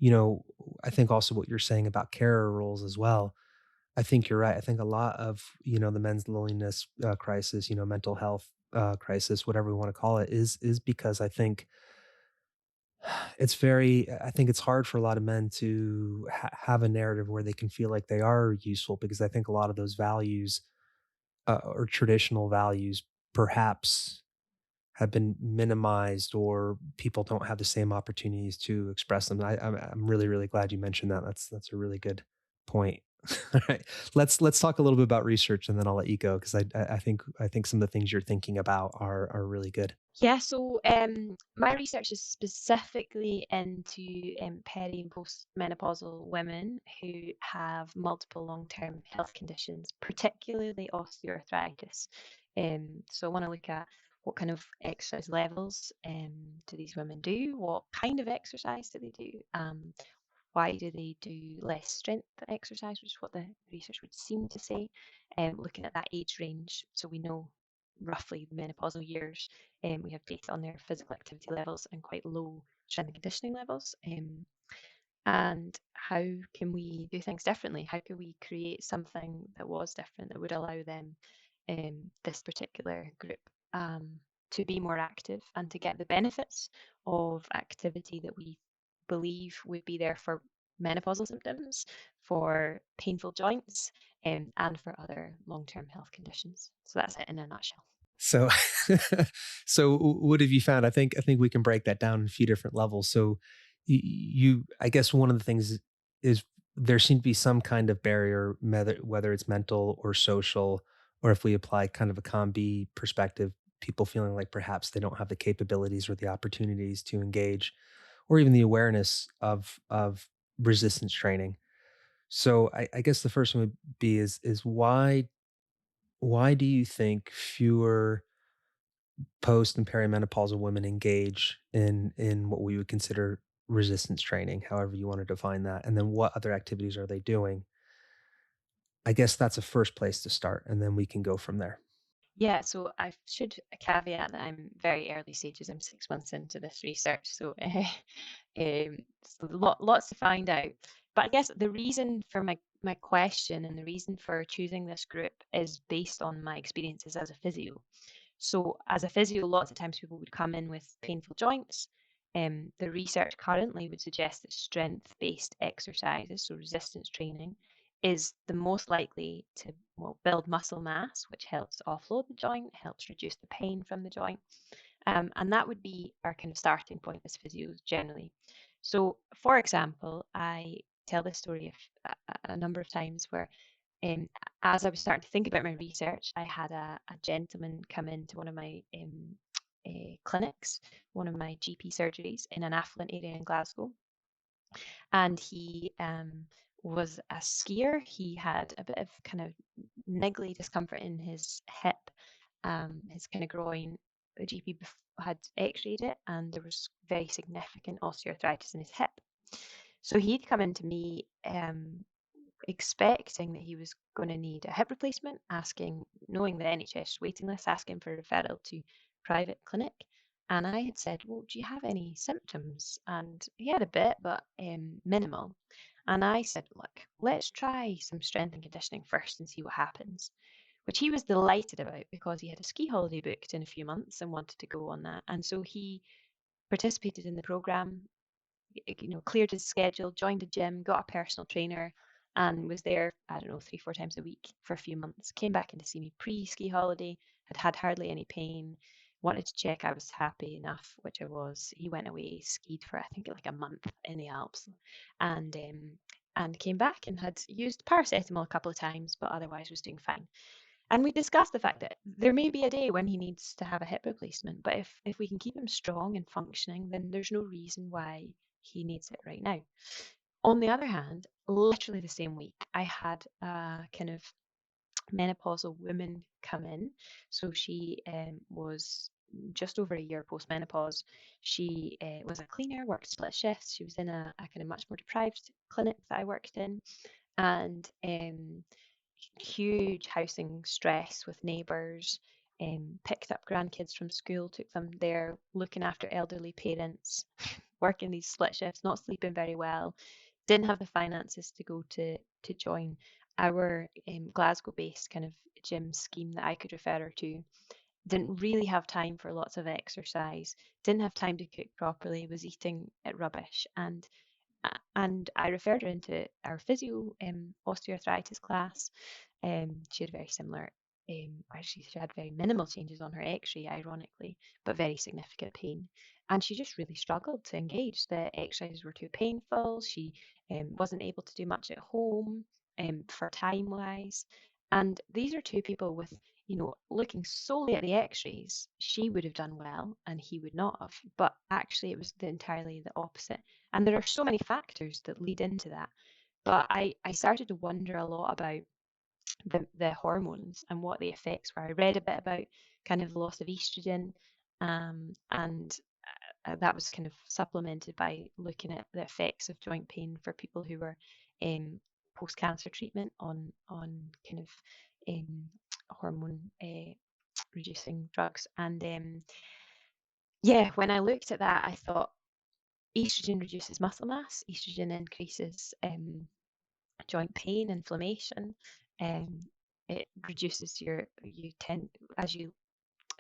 you know, I think also what you're saying about carer roles as well. I think you're right. I think a lot of, the men's loneliness crisis, mental health crisis, whatever we want to call it, is because I think I think it's hard for a lot of men to have a narrative where they can feel like they are useful, because I think a lot of those values, or traditional values, perhaps have been minimized, or people don't have the same opportunities to express them. I'm really glad you mentioned that. That's a really good point. All right, let's talk a little bit about research, and then I'll let you go, because I think some of the things you're thinking about are really good. Yeah, so my research is specifically into peri and postmenopausal women who have multiple long-term health conditions, particularly osteoarthritis. So I want to look at what kind of exercise levels do these women do, what kind of exercise do they do, why do they do less strength exercise, which is what the research would seem to say, looking at that age range. So we know roughly the menopausal years, we have data on their physical activity levels and quite low strength and conditioning levels. And how can we do things differently? How can we create something that was different that would allow them, this particular group, to be more active and to get the benefits of activity that we believe would be there for menopausal symptoms, for painful joints, and for other long-term health conditions. So that's it in a nutshell. So, what have you found? I think we can break that down in a few different levels. So, I guess one of the things is there seems to be some kind of barrier, whether it's mental or social, or if we apply kind of a combi perspective, people feeling like perhaps they don't have the capabilities or the opportunities to engage, or even the awareness of resistance training. So, I guess the first one would be is why do you think fewer post and perimenopausal women engage in what we would consider resistance training, however you want to define that? And then what other activities are they doing? I guess that's a first place to start, and then we can go from there. Yeah, so I should caveat that I'm very early stages. I'm 6 months into this research, so so lots to find out. But I guess the reason for my question and the reason for choosing this group is based on my experiences as a physio. So as a physio, lots of times people would come in with painful joints. The research currently would suggest that strength-based exercises, so resistance training, is the most likely to, well, build muscle mass, which helps offload the joint, helps reduce the pain from the joint. And that would be our kind of starting point as physios generally. So, for example, I tell this story a number of times where, um, as I was starting to think about my research, I had a gentleman come into one of my clinics, one of my GP surgeries in an affluent area in Glasgow, and he was a skier. He had a bit of kind of niggly discomfort in his hip, his kind of groin. The GP had x-rayed it, and there was very significant osteoarthritis in his hip. So he'd come into me expecting that he was going to need a hip replacement, asking, knowing the NHS waiting list, asking for a referral to private clinic. And I had said, well, do you have any symptoms? And he had a bit, but minimal. And I said, look, let's try some strength and conditioning first and see what happens, which he was delighted about because he had a ski holiday booked in a few months and wanted to go on that. And so he participated in the program, cleared his schedule, joined a gym, got a personal trainer, and was there, I don't know, 3, 4 times a week for a few months. Came back in to see me pre-ski holiday, had hardly any pain, wanted to check I was happy enough, which I was. He went away, skied for I think like a month in the Alps, and came back and had used paracetamol a couple of times, but otherwise was doing fine. And we discussed the fact that there may be a day when he needs to have a hip replacement, but if we can keep him strong and functioning, then there's no reason why he needs it right now. On the other hand, literally the same week, I had a kind of menopausal woman come in. So she was just over a year post-menopause. She was a cleaner, worked split shifts. She was in a kind of much more deprived clinic that I worked in, and huge housing stress with neighbours, picked up grandkids from school, took them there, looking after elderly parents, working these split shifts, not sleeping very well, didn't have the finances to go to join our Glasgow-based kind of gym scheme that I could refer her to. Didn't really have time for lots of exercise, didn't have time to cook properly, was eating at rubbish, and I referred her into our physio osteoarthritis class. She had very similar, actually, she had very minimal changes on her x-ray, ironically, but very significant pain. And she just really struggled to engage. The exercises were too painful. She wasn't able to do much at home for time-wise. And these are two people with, looking solely at the x-rays, she would have done well and he would not have. But actually, it was entirely the opposite. And there are so many factors that lead into that. But I started to wonder a lot about the hormones and what the effects were. I read a bit about kind of the loss of estrogen, and that was kind of supplemented by looking at the effects of joint pain for people who were post-cancer treatment on kind of hormone reducing drugs. And yeah, when I looked at that, I thought estrogen reduces muscle mass, estrogen increases joint pain, inflammation. Um, it reduces you tend as you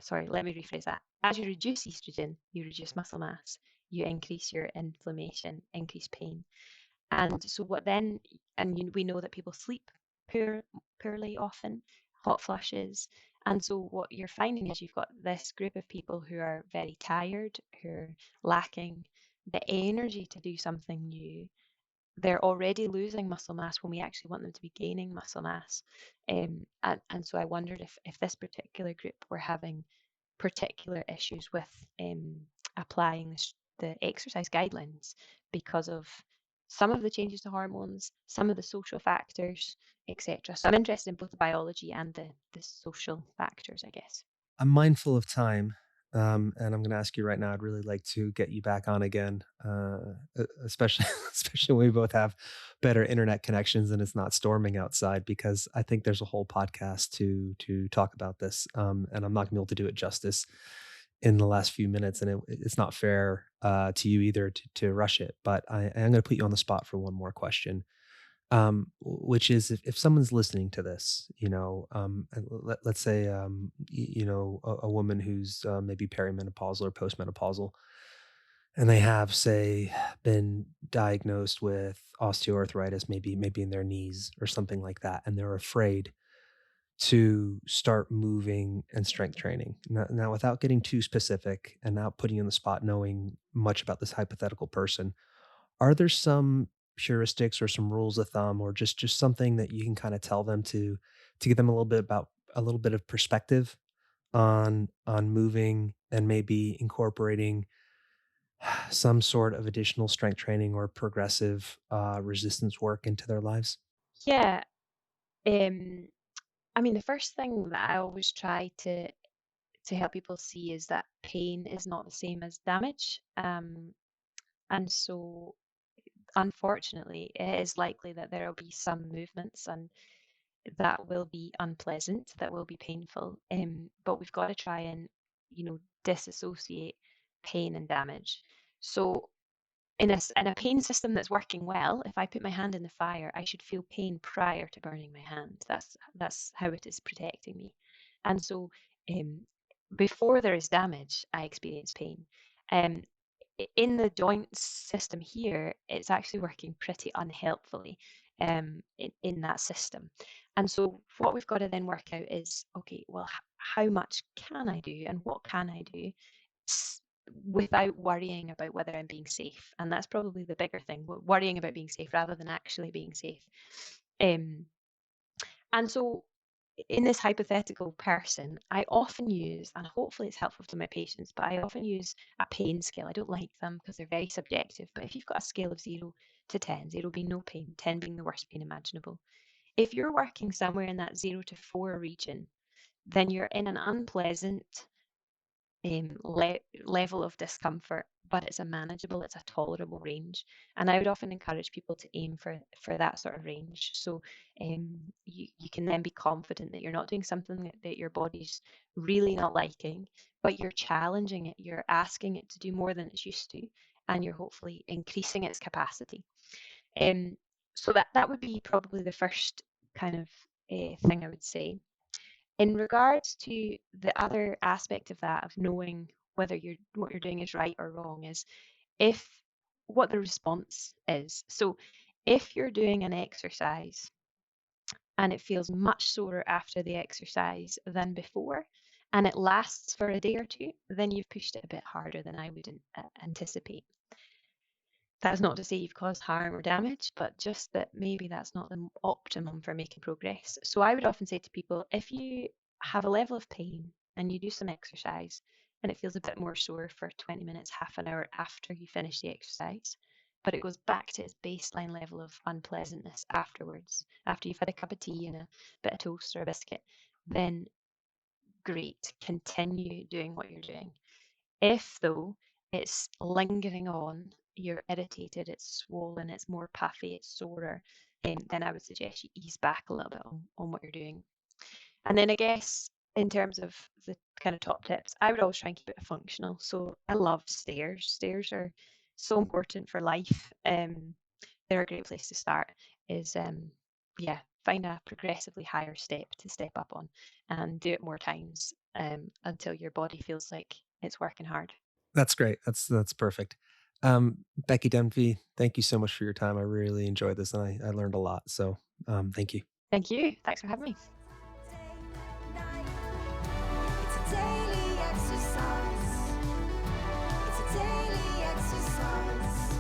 sorry, let me rephrase that. As you reduce estrogen, you reduce muscle mass, you increase your inflammation, increase pain. And so what then, and we know that people sleep poorly often, hot flushes. And so what you're finding is you've got this group of people who are very tired, who are lacking the energy to do something new. They're already losing muscle mass when we actually want them to be gaining muscle mass. And so I wondered if this particular group were having particular issues with applying the exercise guidelines because of some of the changes to hormones, some of the social factors, etc. So I'm interested in both the biology and the social factors, I guess. I'm mindful of time, and I'm going to ask you right now. I'd really like to get you back on again, especially especially when we both have better internet connections and it's not storming outside. Because I think there's a whole podcast to talk about this, and I'm not going to be able to do it justice in the last few minutes, and it's not fair to you either to rush it. But I'm going to put you on the spot for one more question, which is if someone's listening to this, and let's say, a woman who's maybe perimenopausal or postmenopausal, and they have, say, been diagnosed with osteoarthritis, maybe in their knees or something like that, and they're afraid to start moving and strength training. Now, without getting too specific and not putting you on the spot, knowing much about this hypothetical person, are there some heuristics or some rules of thumb or just something that you can kind of tell them to give them a little bit of perspective on moving and maybe incorporating some sort of additional strength training or progressive resistance work into their lives? Yeah. Um, I mean, the first thing that I always try to help people see is that pain is not the same as damage. And so unfortunately, it is likely that there will be some movements and that will be unpleasant, that will be painful. But we've got to try and, disassociate pain and damage. So in a pain system that's working well, if I put my hand in the fire, I should feel pain prior to burning my hand. That's how it is protecting me. And so um, before there is damage, I experience pain. Um, in the joint system here, it's actually working pretty unhelpfully in that system. And so what we've got to then work out is, okay, well, how much can I do and what can I do without worrying about whether I'm being safe? And that's probably the bigger thing, worrying about being safe rather than actually being safe. And so in this hypothetical person, I often use, and hopefully it's helpful to my patients, but I often use a pain scale. I don't like them because they're very subjective. But if you've got a scale of 0 to 10, 0 being no pain, 10 being the worst pain imaginable, if you're working somewhere in that 0 to 4 region, then you're in an unpleasant level of discomfort, but it's a manageable, it's a tolerable range. And I would often encourage people to aim for that sort of range. So you can then be confident that you're not doing something that your body's really not liking, but you're challenging it, you're asking it to do more than it's used to, and you're hopefully increasing its capacity. So that would be probably the first kind of thing I would say. In regards to the other aspect of that, of knowing whether what you're doing is right or wrong, is if what the response is. So if you're doing an exercise and it feels much sorer after the exercise than before, and it lasts for a day or two, then you've pushed it a bit harder than I would anticipate. That's not to say you've caused harm or damage, but just that maybe that's not the optimum for making progress. So I would often say to people, if you have a level of pain and you do some exercise and it feels a bit more sore for 20 minutes, half an hour after you finish the exercise, but it goes back to its baseline level of unpleasantness afterwards, after you've had a cup of tea and a bit of toast or a biscuit, then great, continue doing what you're doing. If, though, it's lingering on, you're irritated, it's swollen, it's more puffy, it's sorer, then I would suggest you ease back a little bit on what you're doing. And then I guess in terms of the kind of top tips, I would always try and keep it functional. So I love stairs. Stairs are so important for life. They're a great place to start. Is find a progressively higher step to step up on, and do it more times until your body feels like it's working hard. That's great. That's perfect. Becky Dunphy, thank you so much for your time. I really enjoyed this, and I learned a lot. So thank you. Thank you. Thanks for having me. Night. It's a daily exercise. It's a daily exercise.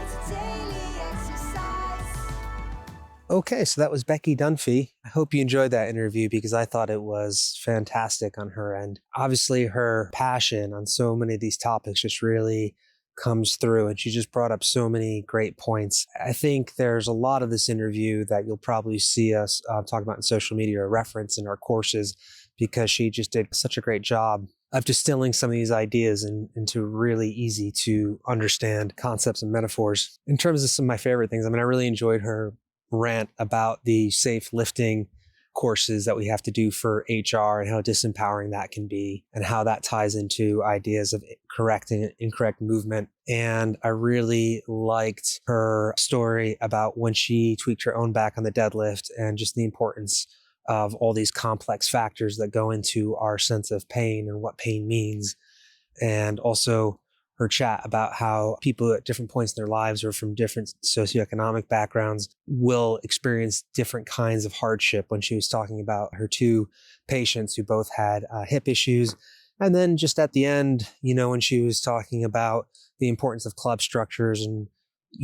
It's a daily exercise. Okay, so that was Becky Dunphy. I hope you enjoyed that interview because I thought it was fantastic on her end. Obviously, her passion on so many of these topics just really comes through, and she just brought up so many great points. I think there's a lot of this interview that you'll probably see us talk about in social media or reference in our courses, because she just did such a great job of distilling some of these ideas into really easy to understand concepts and metaphors. In terms of some of my favorite things, I mean, I really enjoyed her rant about the safe lifting courses that we have to do for HR and how disempowering that can be, and how that ties into ideas of correct and incorrect movement. And I really liked her story about when she tweaked her own back on the deadlift, and just the importance of all these complex factors that go into our sense of pain and what pain means. And also her chat about how people at different points in their lives or from different socioeconomic backgrounds will experience different kinds of hardship, when she was talking about her two patients who both had hip issues. And then just at the end, when she was talking about the importance of club structures and,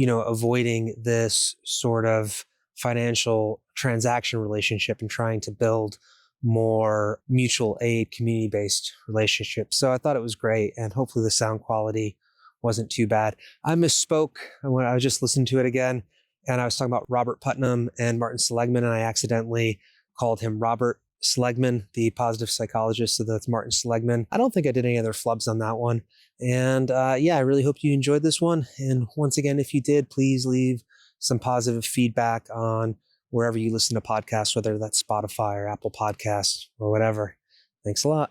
avoiding this sort of financial transaction relationship and trying to build more mutual aid, community-based relationships. So I thought it was great, and hopefully the sound quality wasn't too bad. I misspoke when I just listened to it again, and I was talking about Robert Putnam and Martin Seligman, and I accidentally called him Robert Seligman, the positive psychologist. So that's Martin Seligman. I don't think I did any other flubs on that one. And I really hope you enjoyed this one. And once again, if you did, please leave some positive feedback on wherever you listen to podcasts, whether that's Spotify or Apple Podcasts or whatever. Thanks a lot.